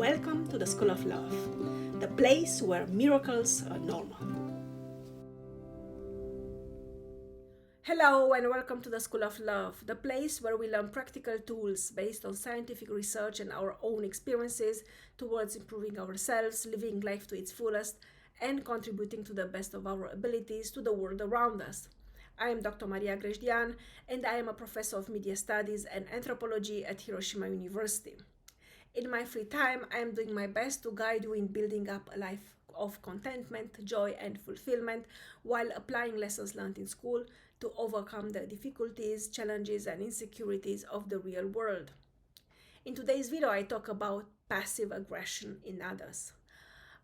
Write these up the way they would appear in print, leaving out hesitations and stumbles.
Welcome to the School of Love, the place where miracles are normal. Hello and welcome to the School of Love, the place where we learn practical tools based on scientific research and our own experiences towards improving ourselves, living life to its fullest, and contributing to the best of our abilities to the world around us. I am Dr. Grajdian, and I am a professor of media studies and anthropology at Hiroshima University. In my free time, I am doing my best to guide you in building up a life of contentment, joy, and fulfillment while applying lessons learned in school to overcome the difficulties, challenges, and insecurities of the real world. In today's video, I talk about passive aggression in others.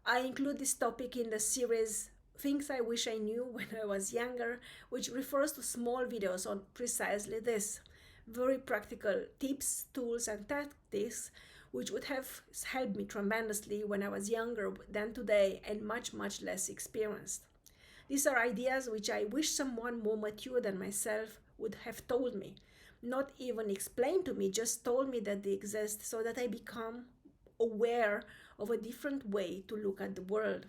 I include this topic in the series Things I Wish I Knew When I Was Younger, which refers to small videos on precisely this. Very practical tips, tools, and tactics which would have helped me tremendously when I was younger than today and much less experienced. These are ideas which I wish someone more mature than myself would have told me, not even explained to me, just told me that they exist so that I become aware of a different way to look at the world.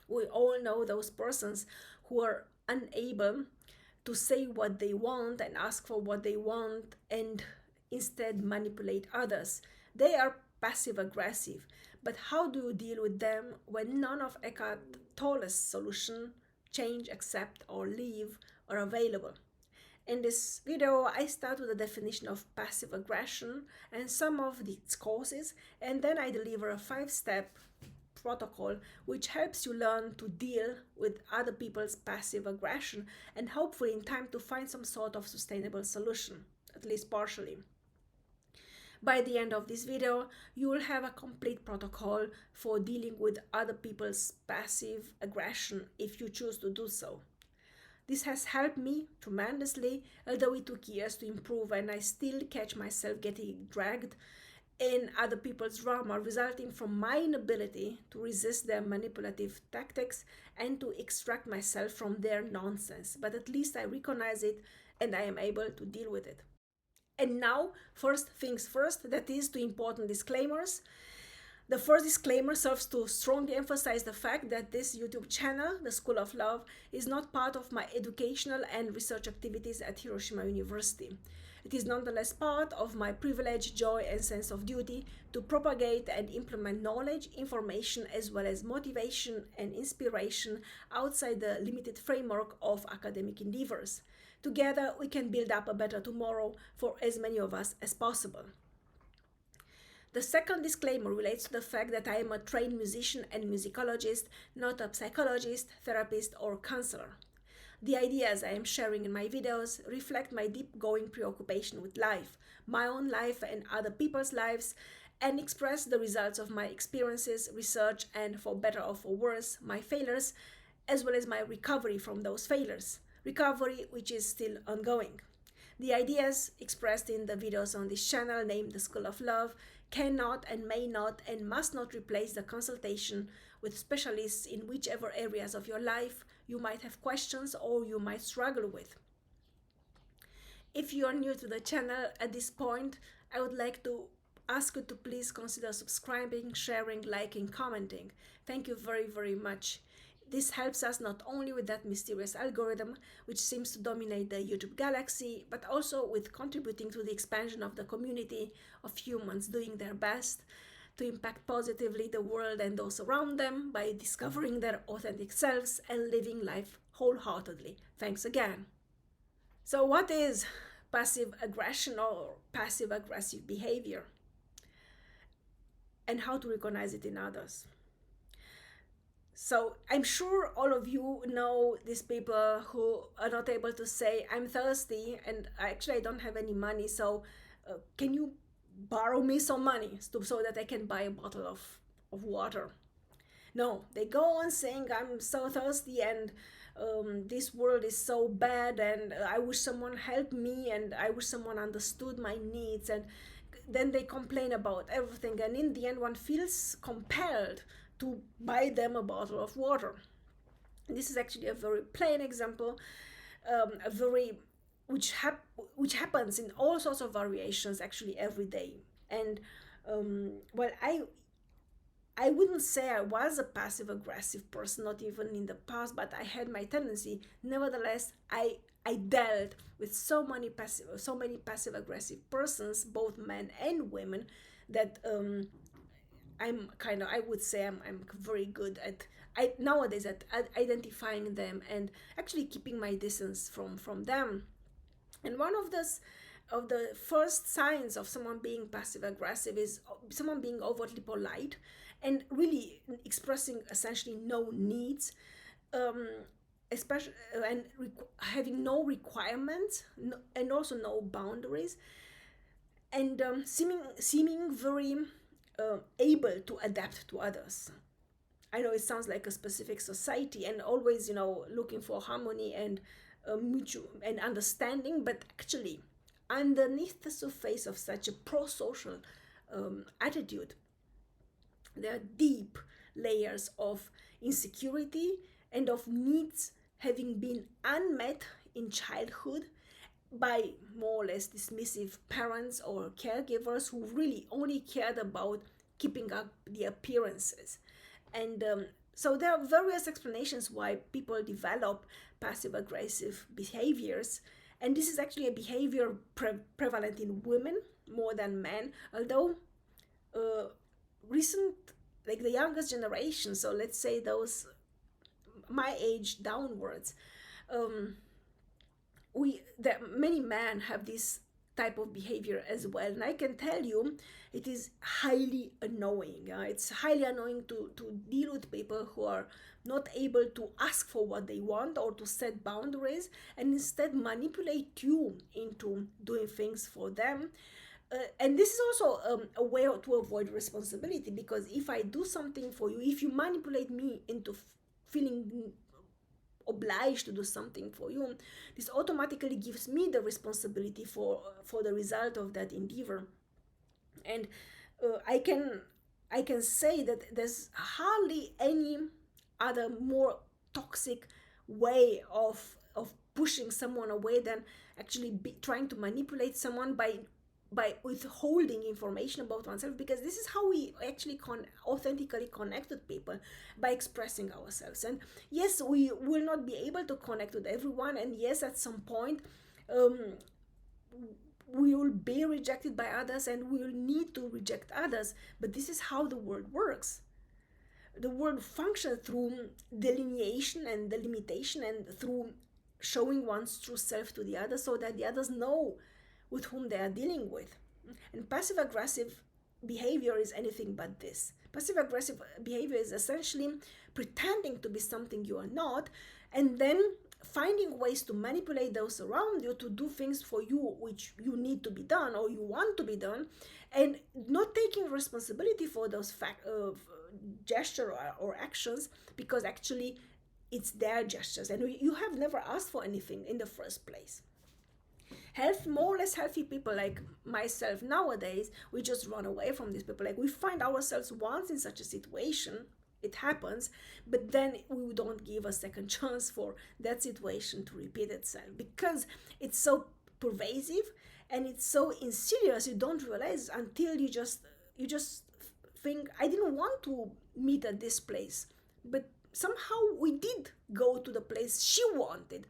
We all know those persons who are unable to say what they want and ask for what they want and instead manipulate others. They are passive aggressive, but how do you deal with them when none of Eckhart Tolle's solution, change, accept, or leave, are available? In this video, I start with a definition of passive aggression and some of its causes, and then I deliver a 5-step protocol which helps you learn to deal with other people's passive aggression and hopefully in time to find some sort of sustainable solution, at least partially. By the end of this video, you will have a complete protocol for dealing with other people's passive aggression if you choose to do so. This has helped me tremendously, although it took years to improve and I still catch myself getting dragged in other people's drama, resulting from my inability to resist their manipulative tactics and to extract myself from their nonsense. But at least I recognize it and I am able to deal with it. And now, first things first, that is two important disclaimers. The first disclaimer serves to strongly emphasize the fact that this YouTube channel, The School of Love, is not part of my educational and research activities at Hiroshima University. It is nonetheless part of my privilege, joy, and sense of duty to propagate and implement knowledge, information, as well as motivation and inspiration outside the limited framework of academic endeavors. Together, we can build up a better tomorrow for as many of us as possible. The second disclaimer relates to the fact that I am a trained musician and musicologist, not a psychologist, therapist, or counselor. The ideas I am sharing in my videos reflect my deep-going preoccupation with life, my own life and other people's lives, and express the results of my experiences, research, and for better or for worse, my failures, as well as my recovery from those failures. Recovery which is still ongoing. The ideas expressed in the videos on this channel named The School of Love cannot and may not and must not replace the consultation with specialists in whichever areas of your life you might have questions or you might struggle with. If you are new to the channel at this point, I would like to ask you to please consider subscribing, sharing, liking, commenting. Thank you very much. This helps us not only with that mysterious algorithm which seems to dominate the YouTube galaxy, but also with contributing to the expansion of the community of humans doing their best to impact positively the world and those around them by discovering their authentic selves and living life wholeheartedly. Thanks again. So what is passive aggression or passive aggressive behavior? And how to recognize it in others? So I'm sure all of you know these people who are not able to say, I'm thirsty and I don't have any money, so can you borrow me some money so that I can buy a bottle of water? No, they go on saying, I'm so thirsty and this world is so bad and I wish someone helped me and I wish someone understood my needs, and then they complain about everything, and in the end one feels compelled to buy them a bottle of water. This is actually a very plain example, which happens in all sorts of variations actually every day. And well, I I wouldn't say I was a passive aggressive person, not even in the past, but I had my tendency. Nevertheless, I dealt with so many passive aggressive persons, both men and women, that I would say I'm very good at nowadays at identifying them and actually keeping my distance from them. And one of the first signs of someone being passive aggressive is someone being overtly polite and really expressing essentially no needs, um, especially and having no requirements, and also no boundaries, and seeming very able to adapt to others. I know it sounds like a specific society and always, looking for harmony and mutual and understanding, but actually, underneath the surface of such a pro-social attitude, there are deep layers of insecurity and of needs having been unmet in childhood by more or less dismissive parents or caregivers who really only cared about keeping up the appearances. And so there are various explanations why people develop passive aggressive behaviors. And this is actually a behavior prevalent in women more than men, although uh, recent, like the youngest generation, so let's say those my age downwards, um, we that many men have this type of behavior as well, and I can tell you it is highly annoying. It's highly annoying to deal with people who are not able to ask for what they want or to set boundaries and instead manipulate you into doing things for them. And this is also a way to avoid responsibility, because if I do something for you, if you manipulate me into feeling obliged to do something for you, this automatically gives me the responsibility for the result of that endeavor. And I can say that there's hardly any other more toxic way of pushing someone away than actually trying to manipulate someone by withholding information about oneself, because this is how we actually authentically connect with people, by expressing ourselves. And yes, we will not be able to connect with everyone, and yes, at some point um, we will be rejected by others and we will need to reject others, but this is how the world works. The world functions through delineation and delimitation, and through showing one's true self to the other so that the others know with whom they are dealing with. And passive aggressive behavior is anything but this. Passive aggressive behavior is essentially pretending to be something you are not, and then finding ways to manipulate those around you to do things for you which you need to be done or you want to be done, and not taking responsibility for those gesture or actions, because actually it's their gestures and you have never asked for anything in the first place. More or less healthy people like myself nowadays, we just run away from these people. Like, we find ourselves once in such a situation, it happens, but then we don't give a second chance for that situation to repeat itself, because it's so pervasive and it's so insidious. You don't realize until you just think, I didn't want to meet at this place, but somehow we did go to the place she wanted,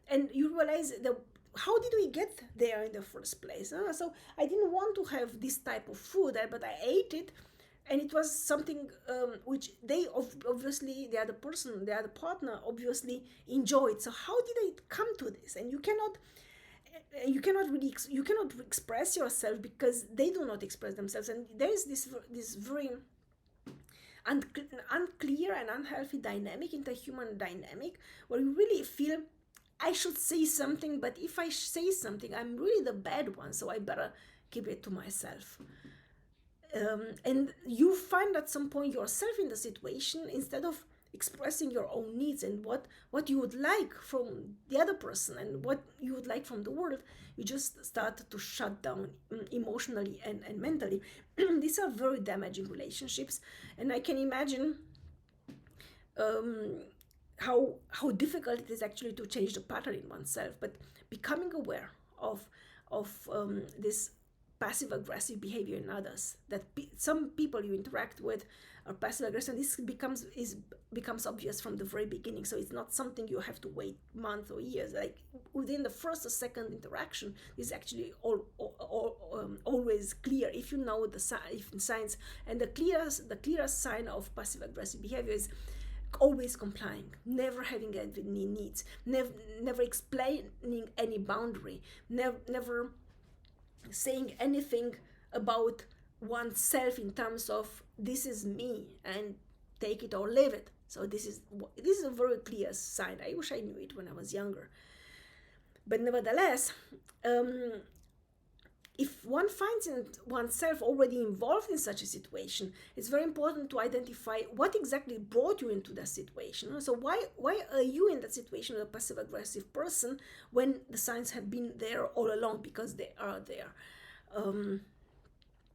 and you realize that, how did we get there in the first place? So I didn't want to have this type of food, but I ate it, and it was something which they obviously, the other person, the other partner obviously enjoyed. So how did I come to this? And you cannot express yourself because they do not express themselves, and there is this very unclear and unhealthy dynamic, interhuman dynamic, where you really feel, I should say something, but if I say something, I'm really the bad one, so I better keep it to myself. And you find at some point yourself in the situation, instead of expressing your own needs and what you would like from the other person and what you would like from the world, you just start to shut down emotionally and mentally. These are very damaging relationships, and I can imagine um, how difficult it is actually to change the pattern in oneself. But becoming aware of this passive aggressive behavior in others. That some people you interact with are passive aggressive. This becomes obvious from the very beginning. So it's not something you have to wait months or years. Like within the first or second interaction, is actually always clear if you know the signs. And the clearest sign of passive aggressive behavior is always complying, never having any needs, never explaining any boundary, never saying anything about oneself in terms of this is me and take it or leave it. So this is a very clear sign. I wish I knew it when I was younger. But nevertheless, if one finds oneself already involved in such a situation, it's very important to identify what exactly brought you into that situation. So why are you in that situation with a passive-aggressive person when the signs have been there all along? Because they are there.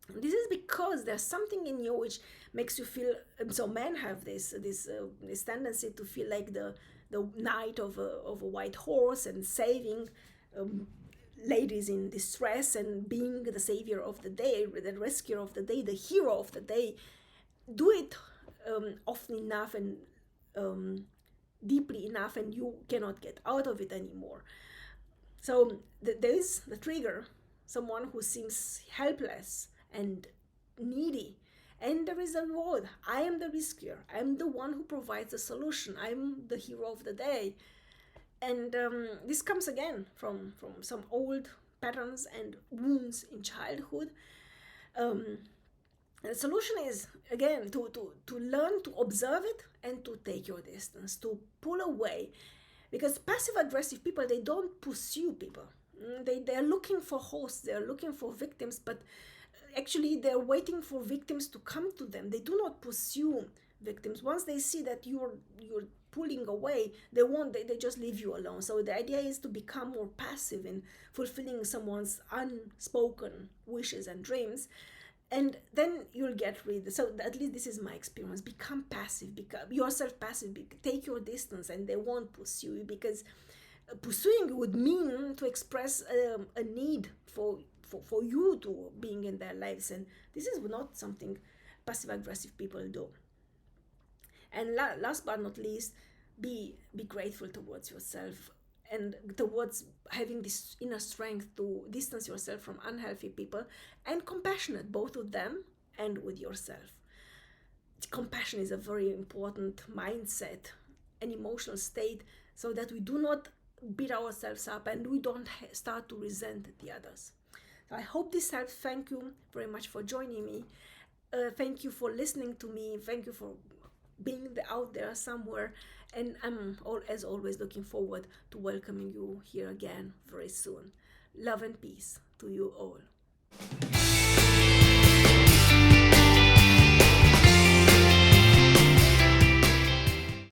This is because there's something in you which makes you feel. So men have this tendency to feel like the knight of a white horse and saving ladies in distress and being the savior of the day, the rescuer of the day, the hero of the day. Do it often enough and deeply enough, and you cannot get out of it anymore. So there is the trigger, someone who seems helpless and needy, and there is a reward. I am the rescuer. I'm the one who provides a solution. I'm the hero of the day. And this comes again from some old patterns and wounds in childhood. The solution is, again, to learn to observe it and to take your distance, to pull away. Because passive-aggressive people, they don't pursue people. They are looking for hosts, they are looking for victims, but actually they're waiting for victims to come to them. They do not pursue victims. Once they see that you're pulling away, they just leave you alone. So the idea is to become more passive in fulfilling someone's unspoken wishes and dreams, and then you'll get rid. So at least this is my experience. Become passive, become yourself passive, take your distance, and they won't pursue you, because pursuing would mean to express a need for you to being in their lives, and this is not something passive-aggressive people do. And last but not least, be grateful towards yourself and towards having this inner strength to distance yourself from unhealthy people, and compassionate, both with them and with yourself. Compassion is a very important mindset, an emotional state, so that we do not beat ourselves up and we don't start to resent the others. So I hope this helps. Thank you very much for joining me. Thank you for listening to me. Thank you for being out there somewhere, and I'm as always looking forward to welcoming you here again very soon. Love and peace to you all.